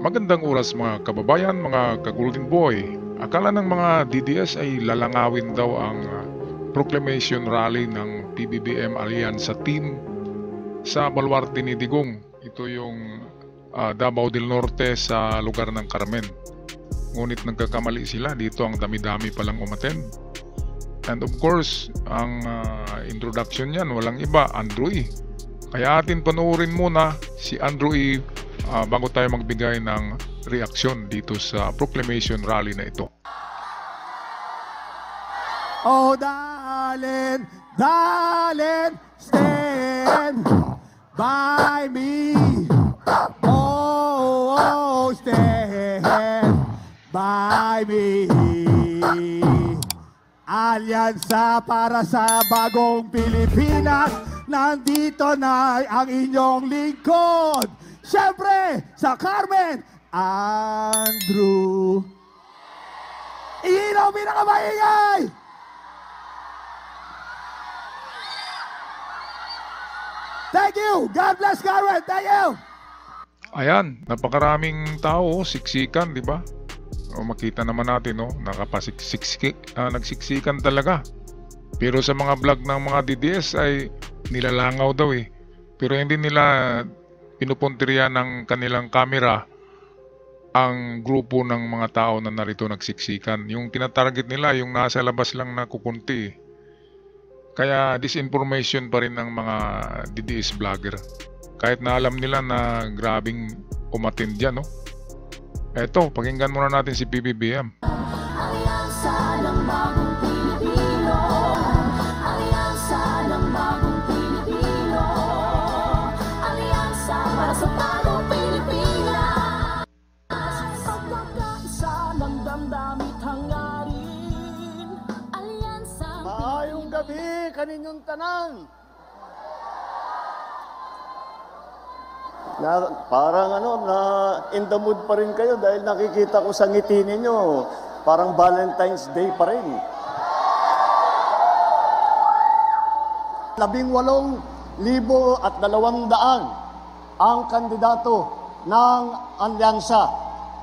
Magandang oras mga kababayan, mga ka-Golden Boy. Akala ng mga DDS ay lalangawin daw ang proclamation rally ng PBBM Allianza Team sa Baluarte ni Digong. Ito yung Davao del Norte sa lugar ng Carmen. Ngunit nagkakamali sila, dito ang dami-dami palang umattend. And of course, ang introduction niyan walang iba, Andrew E. Kaya atin panoorin muna si Andrew E. Bago tayo magbigay ng reaksyon dito sa proclamation rally na ito. Oh, darling, darling, stand by me. Oh, stand by me. Alyansa para sa bagong Pilipinas. Nandito na ang inyong lingkod. Siyempre, sa Carmen, Andrew. Ilaw, pinakamaingay! Thank you! God bless Carmen! Thank you! Ayan, napakaraming tao, siksikan, di ba? O makita naman natin, no? Nagsiksikan talaga. Pero sa mga vlog ng mga DDS ay nilalangaw daw eh. Pero hindi nila pinupuntirya ng kanilang kamera ang grupo ng mga tao na narito nagsiksikan. Yung tinatarget nila, yung nasa labas lang na kukunti. Kaya disinformation pa rin ng mga DDS vlogger. Kahit na alam nila na grabing umattend dyan, no? Eto, pakinggan muna natin si PBBM. Alyansa ng bagong Pilipino. Alyansa ng bagong Pilipino. Alyansa para sa bagong Pilipinas. Pagkakaisa ng damdamit hangarin. Alyansa. Maayong gabi, kaninyong tanan. Parang in the mood pa rin kayo dahil nakikita ko sa ngiti ninyo. Parang Valentine's Day pa rin. 18,200 ang kandidato ng alyansa.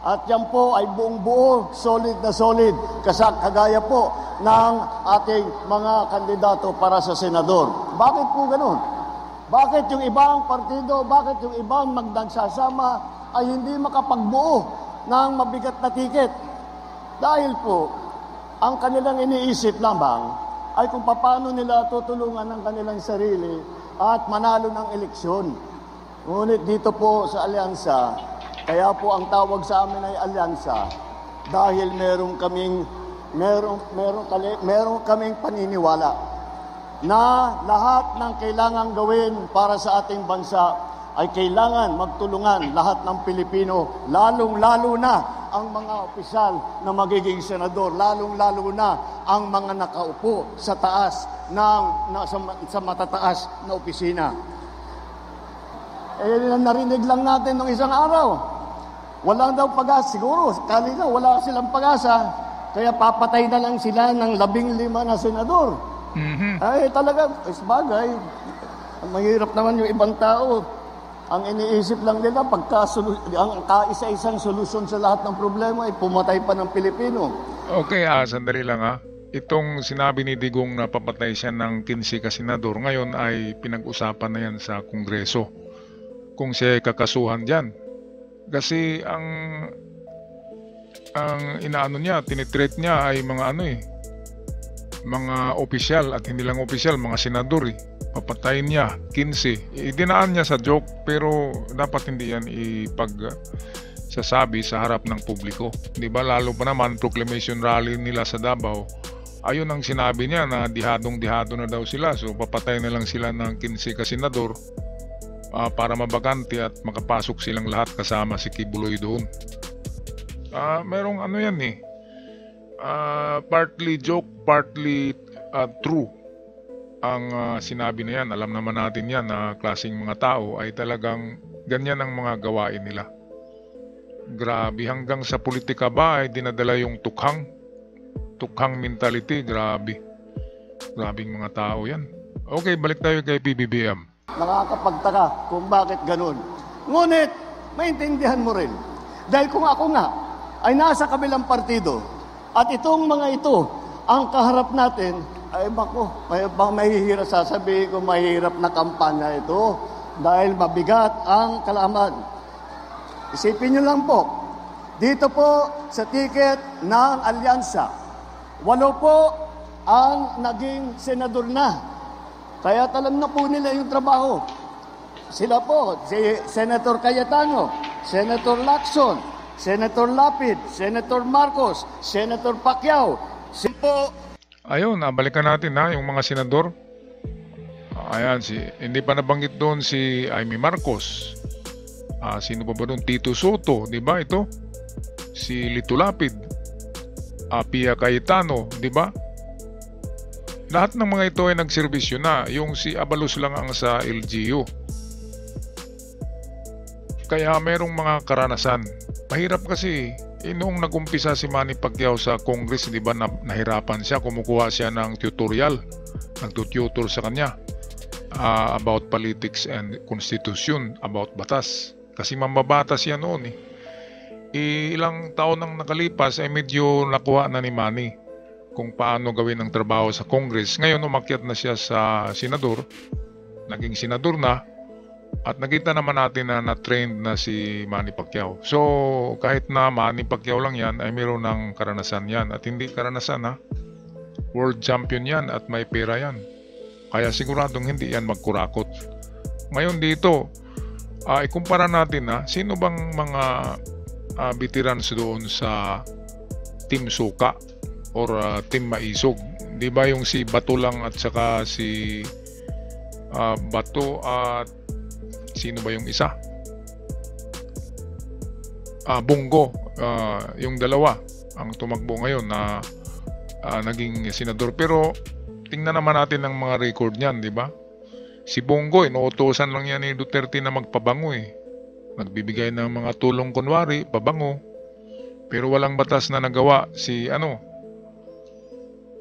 At yan po ay buong buo, solid na solid, kagaya po ng ating mga kandidato para sa senador. Bakit po ganun? Bakit yung ibang partido, bakit yung ibang magnagsasama ay hindi makapagbuo ng mabigat na tiket? Dahil po, ang kanilang iniisip lamang ay kung paano nila tutulungan ang kanilang sarili at manalo ng eleksyon. Ngunit dito po sa alyansa, kaya po ang tawag sa amin ay alyansa dahil meron kaming paniniwala na lahat ng kailangan gawin para sa ating bansa ay kailangan magtulungan lahat ng Pilipino, lalong-lalo na ang mga opisyal na magiging senador, lalong-lalo na ang mga nakaupo sa taas sa matataas na opisina. Narinig lang natin nung isang araw, walang daw pag-asa. Siguro, kanina wala silang pag-asa, kaya papatay na lang sila ng 15 na senador. Ay talaga, bagay. Mahirap naman yung ibang tao. Ang iniisip lang nila, ang kaisa-isang solusyon sa lahat ng problema ay pumatay pa ng Pilipino. Okay, sandali lang ha. Itong sinabi ni Digong na papatay siya ng 15 kasenador, ngayon ay pinag-usapan na yan sa Kongreso. Kung siya kakasuhan dyan. Kasi ang inaano niya, tinitreat niya ay mga mga opisyal at hindi lang opisyal, mga senador papatayin niya 15. Dinaan niya sa joke pero dapat hindi yan ipagsasabi sa harap ng publiko, di ba? Lalo pa naman proclamation rally nila sa Davao, ayun ang sinabi niya na dihadong-dihado na daw sila, so papatay na lang sila ng 15 kasenador para mabakante at makapasok silang lahat kasama si Kibuloy doon. Merong yan partly joke, partly true ang sinabi na yan. Alam naman natin yan na klaseng mga tao ay talagang ganyan ang mga gawain nila. Grabe, hanggang sa politika ba ay dinadala yung tukhang mentality. Grabing mga tao yan. Okay, balik tayo kay PBBM. Nakakapagtaka kung bakit ganun. Ngunit, maintindihan mo rin, Dahil kung ako nga ay nasa kabilang partido at itong mga ito ang kaharap natin, ay bako, mahihirap, sasabihin ko mahirap na kampanya ito dahil mabigat ang kalaman. Isipin nyo lang po, dito po sa ticket ng alyansa, 8 po ang naging senador na. Kaya alam na po nila yung trabaho. Sila po, si Senator Cayetano, Senator Lacson, Senator Lapid, Senator Marcos, Senator Pacquiao. Sila po. Ayun, balikan natin yung mga senador. Ayan, hindi pa nabanggit doon si Amy Marcos. Sino pa ba doon? Tito Soto, di ba ito? Si Lito Lapid, Pia Cayetano, di ba? Lahat ng mga ito ay nagserbisyo na. Yung si Abalos lang ang sa LGU. Kaya merong mga karanasan. Mahirap kasi, noong nag-umpisa si Manny Pacquiao sa Congress, di ba, nahirapan siya, kumukuha siya ng tutorial, nagtututor sa kanya about politics and constitution, about batas. Kasi mambabatas yan noon ilang taon nang nakalipas ay medyo nakuha na ni Manny kung paano gawin ang trabaho sa Congress. Ngayon umakyat na siya sa senador, naging senador na. At nakita naman natin na na-trained na si Manny Pacquiao. So, kahit na Manny Pacquiao lang yan, ay mayroon ng karanasan yan. At hindi karanasan world champion yan at may pera yan. Kaya siguradong hindi yan magkurakot. Ngayon dito, ikumpara natin sino bang mga veterans doon sa Team Suka or Team Maisog. Di ba yung si Bato lang at saka si Bato at sino ba yung isa? Bongo. Yung dalawa ang tumakbo ngayon na naging senador. Pero tingnan naman natin ang mga record niyan, di ba? Si Bongo, inuutosan lang yan ni Duterte na magpabango Nagbibigay ng mga tulong kunwari, pabango. Pero walang batas na nagawa si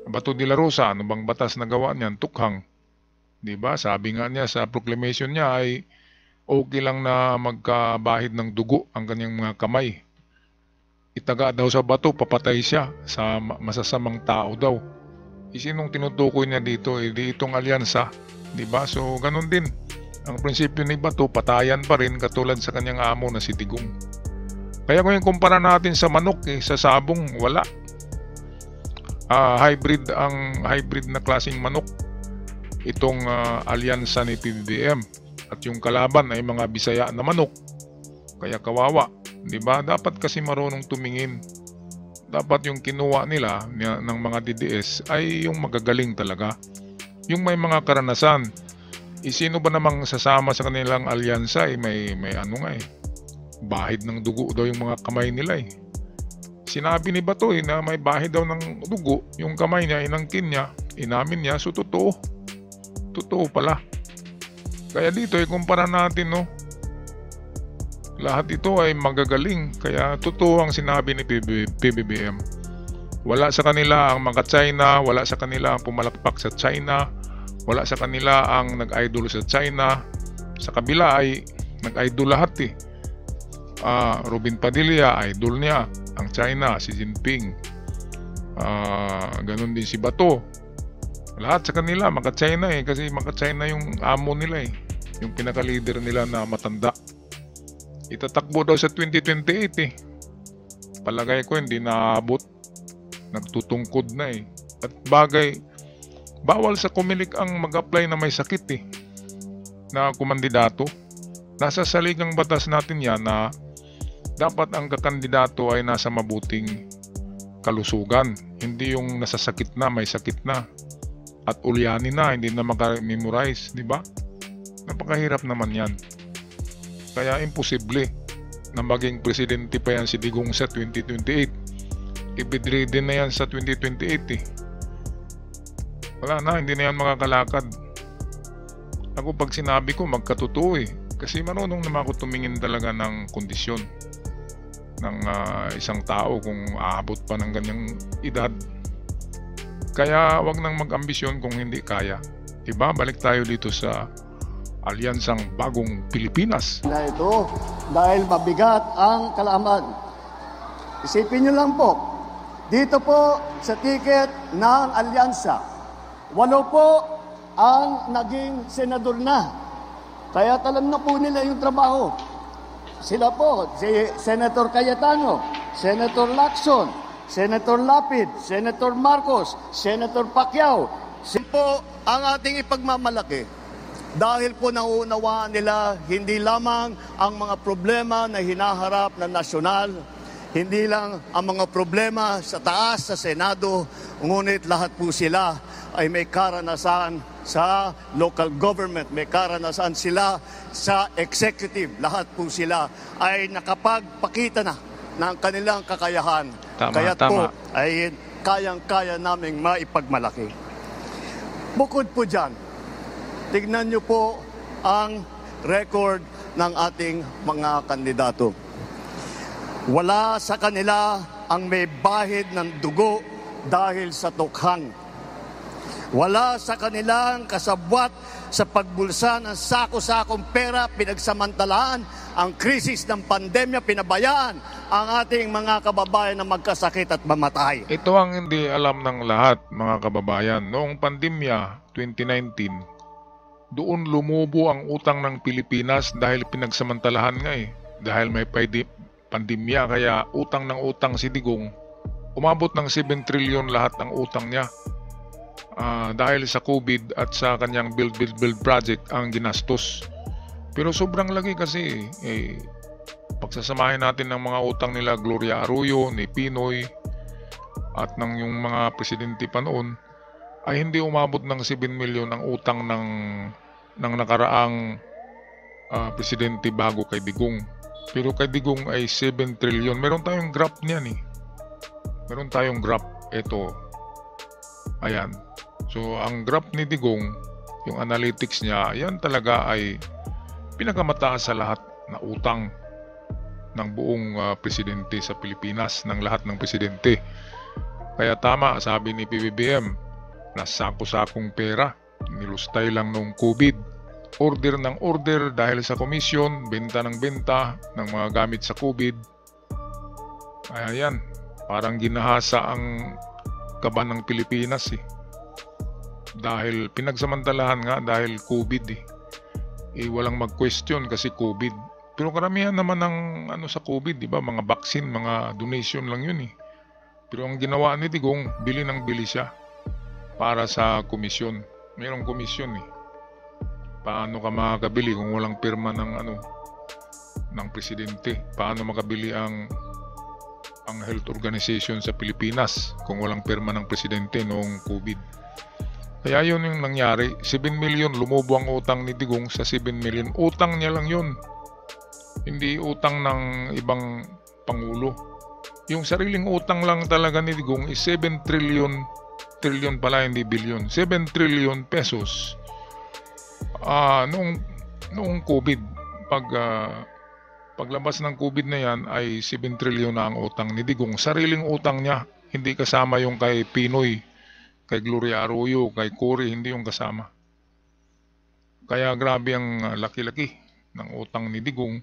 Bato de la Rosa. Ano bang batas na gawa niyan? Tukhang. Di ba? Sabi nga niya sa proclamation niya ay okay lang na magkabahid ng dugo ang kanyang mga kamay. Itaga daw sa bato, papatay siya sa masasamang tao daw. Sinong tinutukoy niya dito? Di itong alyansa. Diba? So, ganun din. Ang prinsipyo ni Bato, patayan pa rin katulad sa kanyang amo na si Digong. Kaya kung yung kumpara natin sa manok, sa sabong, wala. Hybrid na klaseng manok. Itong alyansa ni PBBM. At yung kalaban ay mga Bisaya na manok. Kaya kawawa. Diba? Dapat kasi marunong tumingin. Dapat yung kinuha nila ng mga DDS ay yung magagaling talaga. Yung may mga karanasan. Sino ba namang sasama sa kanilang alyansa may bahid ng dugo daw yung mga kamay nila Sinabi ni Bato na may bahid daw ng dugo. Yung kamay niya, inangkin niya, inamin niya. So totoo. Totoo pala. Kaya dito kumpara natin lahat ito ay magagaling. Kaya totoo ang sinabi ni PBBM. Wala sa kanila ang mga China, wala sa kanila ang pumalakpak sa China, wala sa kanila ang nag-idol sa China. Sa kabila ay nag-idol lahat Robin Padilla, idol niya ang China, si Jinping. Ganon din si Bato. Lahat sa kanila maka-China kasi maka-China yung amo nila yung pinaka-leader nila na matanda. Itatakbo daw sa 2028 Palagay ko hindi naabot. Nagtutungkod na At bagay, bawal sa Comelec ang mag-apply na may sakit na kumandidato. Nasa saligang batas natin yan na dapat ang kakandidato ay nasa mabuting kalusugan. Hindi yung nasa sakit na, may sakit na. At ulyanin na, hindi na maka-memorize, di ba? Napakahirap naman yan. Kaya imposible na maging presidente pa yan si Digong sa 2028. Ibidridden na yan sa 2028 Wala na, hindi na yan makakalakad. Ako pag sinabi ko, magkatotoo Kasi marunong naman ako tumingin talaga ng kondisyon ng isang tao kung aabot pa ng ganyang edad. Kaya wag nang mag-ambisyon kung hindi kaya. Diba? Balik tayo dito sa Alyansang Bagong Pilipinas. Na ito dahil mabigat ang kalaman. Isipin nyo lang po, dito po sa ticket ng alyansa, 8 po ang naging senador na. Kaya alam na po nila yung trabaho. Sila po, si Senator Cayetano, Senator Lacson, Senator Lapid, Senator Marcos, Senator Pacquiao. Sila po ang ating ipagmamalaki. Dahil po nauunawaan nila hindi lamang ang mga problema na hinaharap ng nasyonal, hindi lang ang mga problema sa taas, sa Senado, ngunit lahat po sila ay may karanasan sa local government, may karanasan sila sa executive. Lahat po sila ay nakapagpakita na ng kanilang kakayahan. Kaya't po ay kayang-kaya naming maipagmalaki. Bukod po dyan, tignan niyo po ang record ng ating mga kandidato. Wala sa kanila ang may bahid ng dugo dahil sa tukhang. Wala sa kanilang kasabwat sa pagbulsa ng sako-sakong pera, pinagsamantalaan ang krisis ng pandemya, pinabayaan ang ating mga kababayan na magkasakit at mamatay. Ito ang hindi alam ng lahat, mga kababayan. Noong pandemya 2019, doon lumubo ang utang ng Pilipinas dahil pinagsamantalahan nga Dahil may pandemya, kaya utang ng utang si Digong. Umabot ng 7 trillion lahat ang utang niya. Dahil sa COVID at sa kanyang build project ang ginastos. Pero sobrang lagi kasi pagsasamahin natin ng mga utang nila Gloria Arroyo, ni Pinoy at ng yung mga presidente pa noon, ay hindi umabot ng 7 million ang utang ng nakaraang presidente bago kay Digong. Pero kay Digong ay 7 trillion. Meron tayong graph niyan Meron tayong graph. Ito. Ayan. So, ang graph ni Digong, yung analytics niya, yan talaga ay pinakamataas sa lahat na utang ng buong presidente sa Pilipinas, ng lahat ng presidente. Kaya tama, sabi ni PBBM, nasako-sakong pera, nilustay lang nung COVID. Order ng order dahil sa komisyon, benta ng benta ng mga gamit sa COVID. Ayan, parang ginahasa ang kaban ng Pilipinas Dahil pinagsamantalahan nga dahil COVID walang mag-question kasi COVID. Pero karamihan naman ng sa COVID, di ba? Mga vaccine, mga donation lang yun Pero ang ginawa ni Digong, bili ng bili siya para sa komisyon. Mayroong komisyon Paano ka makakabili kung walang pirma ng presidente? Paano makabili ang health organization sa Pilipinas kung walang pirma ng presidente noong COVID? Kaya yun yung nangyari. 7 million lumubo ang utang ni Digong sa 7 million. Utang niya lang yun. Hindi utang ng ibang pangulo. Yung sariling utang lang talaga ni Digong is 7 trillion pala, hindi billion. 7 trillion pesos. Noong COVID, paglabas ng COVID na yan ay 7 trillion na ang utang ni Digong. Sariling utang niya, hindi kasama yung kay Pinoy, kay Gloria Arroyo, kay Cory, hindi yung kasama. Kaya grabe ang laki-laki ng utang ni Digong.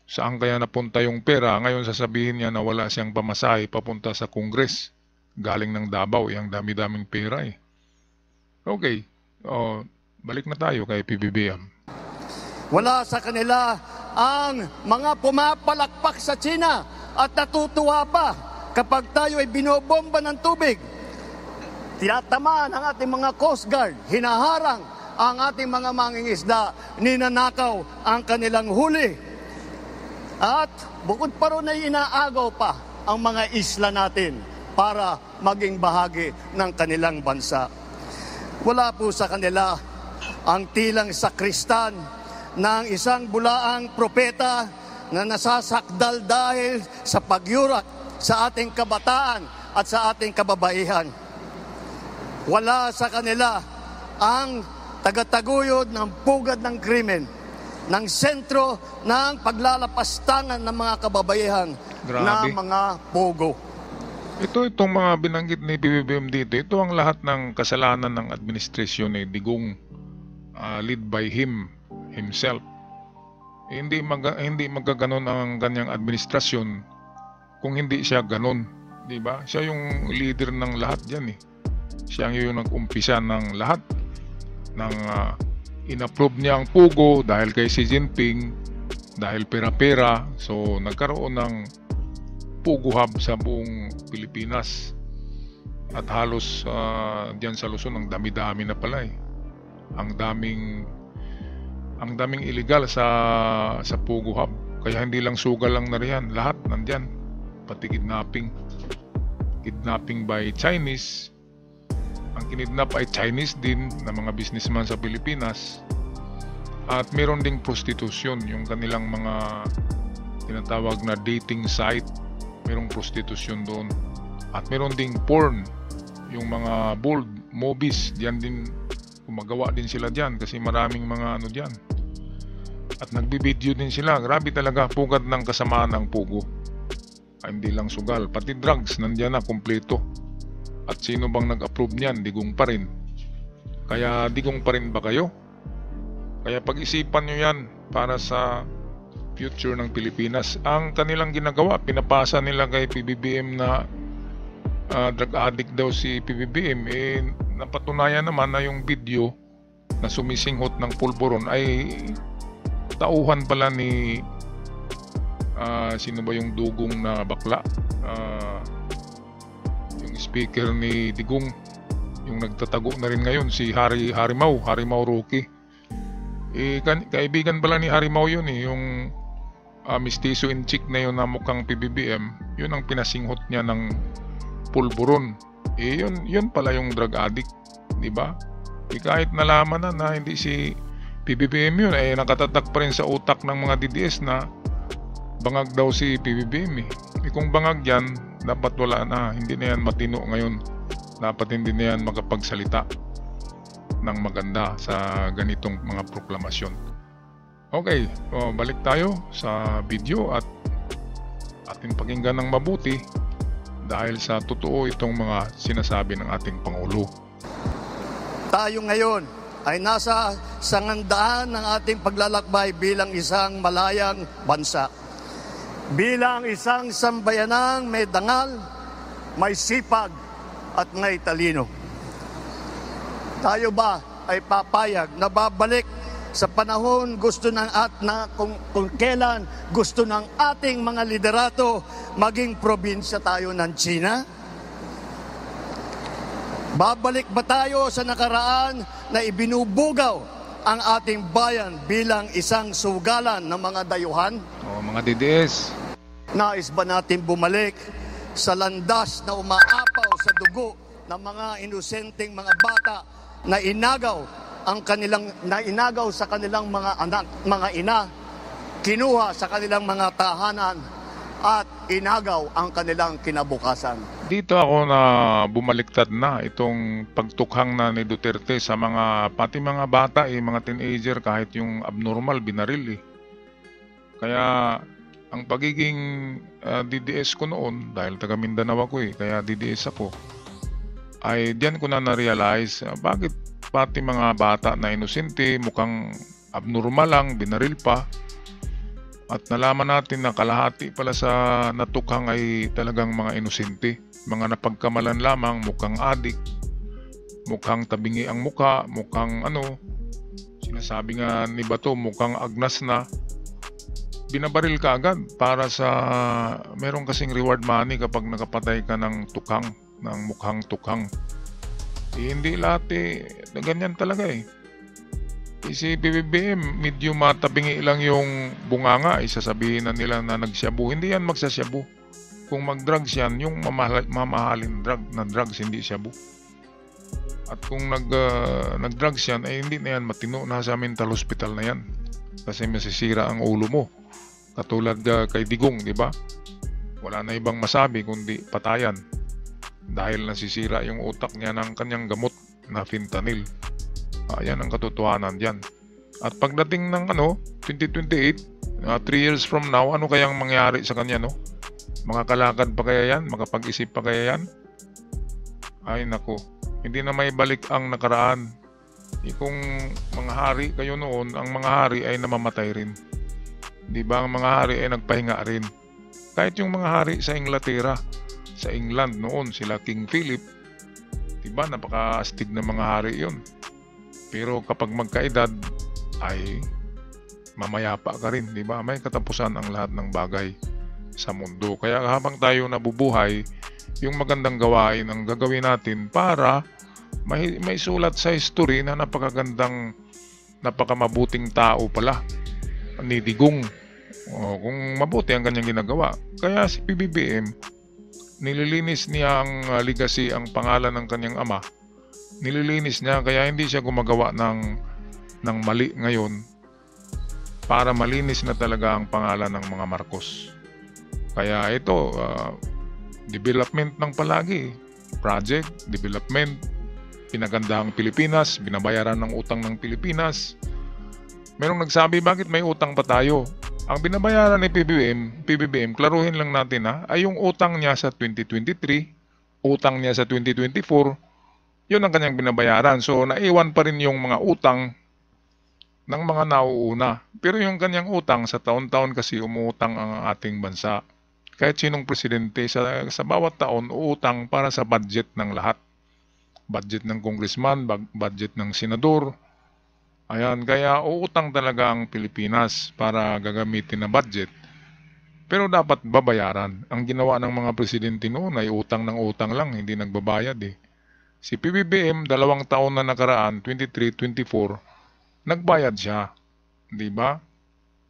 Saan kaya napunta yung pera? Ngayon sasabihin niya na wala siyang pamasahe papunta sa Congress. Galing ng Davao, yung dami-daming pera Okay, balik na tayo kay PBBM. Wala sa kanila ang mga pumapalakpak sa China at natutuwa pa kapag tayo ay binobomba ng tubig. Tinatamaan ang ating mga Coast Guard, hinaharang ang ating mga mangingisda, ninanakaw ang kanilang huli. At bukod pa ron ay inaagaw pa ang mga isla natin para maging bahagi ng kanilang bansa. Wala po sa kanila ang tilang sakristan ng isang bulaang propeta na nasasakdal dahil sa pagyurak sa ating kabataan at sa ating kababaihan. Wala sa kanila ang tagataguyod ng pugad ng krimen, ng sentro ng paglalapastangan ng mga kababaihan na mga pogo. Itong mga binanggit ni PBBM dito, ito ang lahat ng kasalanan ng administrasyon ni Digong. lead by himself. Hindi magkaganon ang kanyang administrasyon kung hindi siya ganon, di ba? Siya yung leader ng lahat diyan eh. Siya yung nag-umpisa ng lahat ng inapprove niya ang Pugo dahil kay Xi Jinping, dahil pera-pera. So nagkaroon ng Pugo Hub sa buong Pilipinas. At halos diyan sa Luzon ang dami-dami na pala eh. Ang daming illegal sa Pugo Hub. Kaya hindi lang sugal lang na riyan, lahat nandiyan. Pati kidnapping by Chinese. Ang kinidnap ay Chinese din na mga businessman sa Pilipinas. At meron ding prostitution, yung kanilang mga tinatawag na dating site. Merong prostitution doon. At meron ding porn, yung mga bold movies, diyan din gumagawa din sila diyan kasi maraming mga ano diyan. At nagbibideo din sila. Grabe talaga, pugad ng kasamaan ng Pugo. Ay, hindi lang sugal, pati drugs nandiyan na kumpleto. At sino bang nag-approve niyan? Digong pa rin. Kaya digong pa rin ba kayo? Kaya pag-isipan nyo yan para sa future ng Pilipinas. Ang kanilang ginagawa, pinapasa nila kay PBBM na drug addict daw si PBBM. Napatunayan naman na yung video na sumisinghot ng pulburon ay tauhan pala ni sino ba yung dugong na bakla? Yung speaker ni Digong, yung nagtatago na rin ngayon si Harimau Rocky. Kaibigan pala ni Harimau yun eh, yung mistiso in chick na yun na mukhang PBBM. Yun ang pinasinghot niya ng pulburon. Yun pala yung drug addict, di ba? Kahit nalaman na hindi si PBBM yun, nakatatak pa rin sa utak ng mga DDS na bangag daw si PBBM eh. Kung bangag yan, dapat wala na, hindi na yan matino ngayon. Dapat hindi na yan makapagsalita ng maganda sa ganitong mga proklamasyon. Okay, balik tayo sa video at ating pakinggan ng mabuti dahil sa totoo itong mga sinasabi ng ating Pangulo. Tayo ngayon ay nasa sangandaan ng ating paglalakbay bilang isang malayang bansa. Bilang isang sambayanang may dangal, may sipag at may talino. Tayo ba ay papayag na babalik sa panahon gusto ng kung kailan gusto ng ating mga liderato maging probinsya tayo ng China? Babalik ba tayo sa nakaraan na ibinubugaw ang ating bayan bilang isang sugalan ng mga dayuhan? Mga DDS. Nais ba natin bumalik sa landas na umaapaw sa dugo ng mga inosenteng mga bata na inagaw sa kanilang mga anak, mga ina, kinuha sa kanilang mga tahanan at inagaw ang kanilang kinabukasan? Dito ako na bumaliktad na itong pagtukhang na ni Duterte sa pati mga bata mga teenager, kahit yung abnormal binaril eh. Kaya ang pagiging DDS ko noon, dahil taga Mindanao ako kaya DDS ako, ay diyan ko na na-realize bakit pati mga bata na inosente, mukhang abnormal lang, binaril pa. At nalaman natin na kalahati pala sa natukhang ay talagang mga inosente, mga napagkamalan lamang, mukhang adik, mukhang tabingi ang muka, mukhang sinasabi nga ni Bato, mukhang agnas na. Binabaril ka agad para sa meron kasing reward money kapag nakapatay ka ng tukhang, ng mukhang tukhang. Hindi lahat na ganyan talaga Si PBBM medyo matabingi lang yung bunganga, sasabihin na nila na nagsyabu. Hindi yan magsasyabu. Kung mag-drugs yan, yung mamahalin drugs, hindi syabu. At kung nag-drugs yan, hindi na yan matino, nasa mental hospital na yan. Kasi masisira ang ulo mo. Katulad kay Digong, di ba? Wala na ibang masabi kundi patayan. Dahil nasisira yung utak niya ng kanyang gamot na fentanyl. Ayan ang katotohanan dyan. At pagdating ng 2028, 3 years from now, ano kayang mangyari sa kanya, no? Makakalakad pa kaya yan? Makapag-isip pa kaya yan? Ay nako, hindi na may balik ang nakaraan. Kung mga hari kayo noon, ang mga hari ay namamatay rin. Di ba? Ang mga hari ay nagpahinga rin. Kahit yung mga hari sa Inglaterra, sa England noon, sila King Philip, di ba? Napaka-astig na mga hari yun. Pero kapag magkaedad, ay mamayapa ka rin, di ba? May katapusan ang lahat ng bagay sa mundo. Kaya habang tayo nabubuhay, yung magandang gawain ang gagawin natin para may sulat sa history na napakamabuting tao pala ni Digong. Kung mabuti ang kanyang ginagawa. Kaya si PBBM, nililinis niya ang legacy, ang pangalan ng kanyang ama. Nililinis niya, kaya hindi siya gumagawa ng mali ngayon para malinis na talaga ang pangalan ng mga Marcos. Kaya ito, development ng palagi. Project, development, pinaganda ang Pilipinas, binabayaran ng utang ng Pilipinas. Merong nagsabi, bakit may utang pa tayo? Ang binabayaran ni PBBM, klaruhin lang natin ay yung utang niya sa 2023, utang niya sa 2024, yun ang kanyang binabayaran. So, naiwan pa rin yung mga utang ng mga nauuna. Pero yung kanyang utang, sa taon-taon kasi umuutang ang ating bansa. Kahit sinong presidente, sa bawat taon, uutang para sa budget ng lahat. Budget ng congressman, budget ng senador. Ayan, kaya uutang talaga ang Pilipinas para gagamitin na budget. Pero dapat babayaran. Ang ginawa ng mga presidente noon ay utang ng utang lang, hindi nagbabayad eh. Si PBBM, 2 taon na nakaraan, 23-24, nagbayad siya. Diba?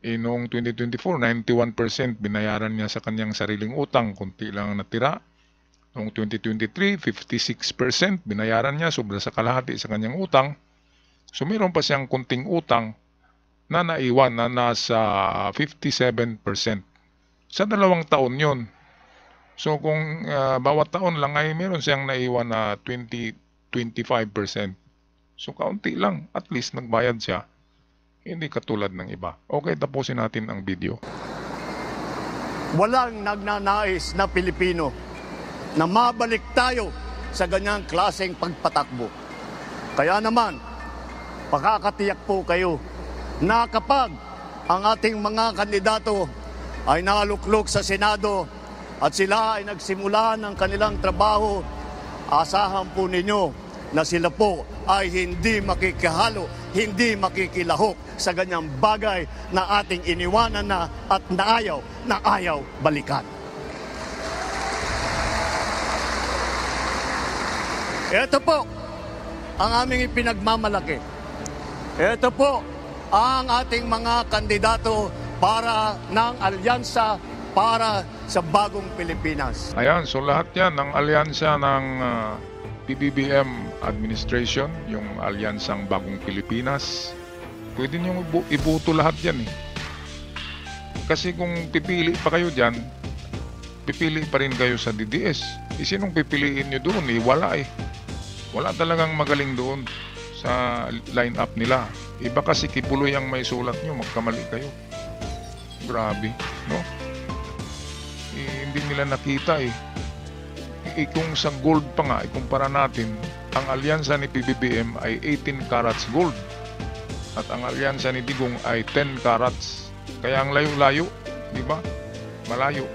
Noong 2024, 91% binayaran niya sa kanyang sariling utang, kunti lang natira. Noong 2023, 56% binayaran niya, sobra sa kalahati sa kanyang utang. So mayroon pa siyang kunting utang na naiwan na nasa 57%. Sa 2 taon yon. So kung bawat taon lang ay mayroon siyang naiwan na 20-25%. So kaunti lang, at least nagbayad siya. Hindi katulad ng iba. Okay, tapusin natin ang video. Walang nagnanais na Pilipino na mabalik tayo sa ganyang klaseng pagpatakbo. Kaya naman, pakakatiyak po kayo na kapag ang ating mga kandidato ay naluklok sa Senado at sila ay nagsimula ng kanilang trabaho, asahan po ninyo na sila po ay hindi makikihalo, hindi makikilahok sa ganyang bagay na ating iniwanan na at na ayaw balikan. Ito po ang aming ipinagmamalaki. Ito po ang ating mga kandidato para ng alyansa para sa bagong Pilipinas. Ayan, so lahat yan ng alyansa ng PBBM administration, yung alyansang bagong Pilipinas, pwede nyo ibuto lahat yan eh. Kasi kung pipili pa kayo dyan, pipili pa rin kayo sa DDS. Sinong pipiliin nyo doon eh? Wala eh. Wala talagang magaling doon sa line-up nila. Iba kasi kipuloy ang may sulat nyo, magkamali kayo. Grabe, no? Hindi nila nakita eh. Kung sa gold pa nga, ikumpara natin, ang alyansa ni PBBM ay 18 carats gold. At ang alyansa ni Digong ay 10 carats. Kaya ang layo-layo, di ba? Malayo.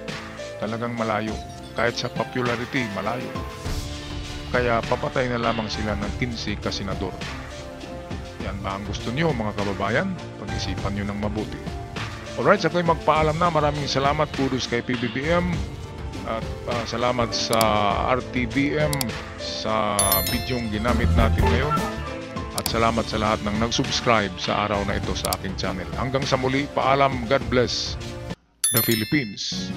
Talagang malayo. Kahit sa popularity, malayo. Kaya papatay na lamang sila ng 15 kasenador. Yan ba ang gusto niyo mga kababayan? Pag-isipan niyo ng mabuti. Alright, ako'y magpaalam na. Maraming salamat kudos kay PBBM at salamat sa RTBM sa bidyong ginamit natin ngayon. At salamat sa lahat ng nag-subscribe sa araw na ito sa aking channel. Hanggang sa muli, paalam. God bless the Philippines.